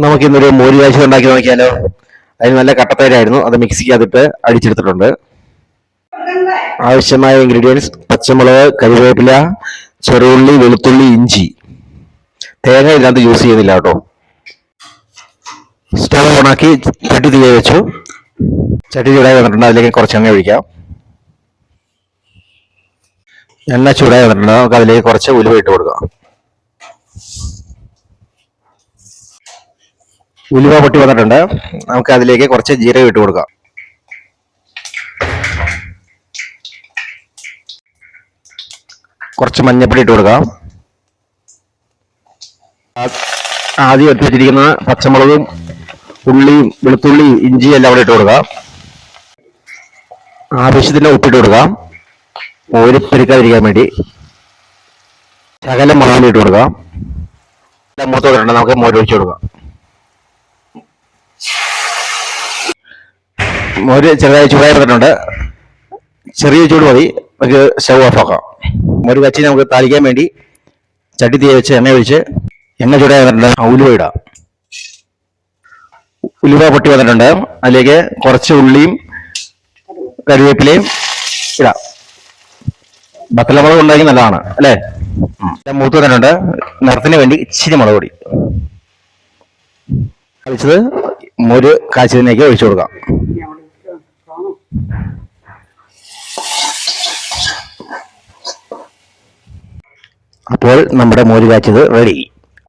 നമുക്കിന്നൊരു മോര് കാഴ്ച ഉണ്ടാക്കി നോക്കിയാലോ. അതിന് നല്ല കട്ടത്തൈരായിരുന്നു, അത് മിക്സിക്കകത്തിട്ട് അടിച്ചെടുത്തിട്ടുണ്ട്. ആവശ്യമായ ഇൻഗ്രീഡിയൻസ്: പച്ചമുളക്, കരിവേപ്പില, ചെറുള്ളി, വെളുത്തുള്ളി, ഇഞ്ചി. തേങ്ങ ഇതിനകത്ത് യൂസ് ചെയ്യുന്നില്ല കേട്ടോ. സ്റ്റവ് ഓണാക്കി ചട്ടി തീ വെച്ചു. ചട്ടി ചൂടായി വന്നിട്ടുണ്ട്, അതിലേക്ക് കുറച്ച് എണ്ണ ഒഴിക്കാം. എണ്ണ ചൂടായി വന്നിട്ടുണ്ട്, നമുക്ക് അതിലേക്ക് കുറച്ച് ഉലുവ ഇട്ട് കൊടുക്കാം. ഉലുവ പൊട്ടി വന്നിട്ടുണ്ട്, നമുക്ക് അതിലേക്ക് കുറച്ച് ജീരകം ഇട്ട് കൊടുക്കാം. കുറച്ച് മഞ്ഞപ്പൊടി ഇട്ട് കൊടുക്കാം. ആദ്യം എടുത്ത് വെച്ചിരിക്കുന്ന പച്ചമുളകും ഉള്ളിയും വെളുത്തുള്ളിയും ഇഞ്ചിയും എല്ലാം കൂടെ ഇട്ട് കൊടുക്കാം. ആവശ്യത്തിന് ഉപ്പിട്ട് കൊടുക്കാം, മോര് പെരുക്കാതിരിക്കാൻ വേണ്ടി. ശകലം മുളക് ഇട്ട് കൊടുക്കാം. മൂത്ത് വന്നിട്ടുണ്ട്, നമുക്ക് മോര് ഒഴിച്ചു കൊടുക്കാം. മോര് ചെറുതായി ചൂടായി വന്നിട്ടുണ്ട്, ചെറിയ ചൂട് മതി, നമുക്ക് സ്റ്റവ് ഓഫ് ആക്കാം. മോര് കച്ചി നമുക്ക് താളിക്കാൻ വേണ്ടി ചട്ടി തീ വെച്ച് എണ്ണ ഒഴിച്ച്, എണ്ണ ചൂടായി വന്നിട്ടുണ്ട്, ഉലുവ ഇടാം. ഉലുവ പൊട്ടി വന്നിട്ടുണ്ട്, അതിലേക്ക് കുറച്ച് ഉള്ളിയും കരിവേപ്പിലയും ഇടാം. ബത്തലമുളക് ഉണ്ടാക്കി നല്ലതാണ് അല്ലേ. മൂത്ത് വന്നിട്ടുണ്ട്, നിറത്തിന് വേണ്ടി ഇച്ചിരി മുളക് പൊടി ഒഴിച്ചത് മോര് കാച്ചിലേക്ക് ഒഴിച്ചു കൊടുക്കാം. അപ്പോൾ നമ്മുടെ മോര് കാച്ചത് റെഡി.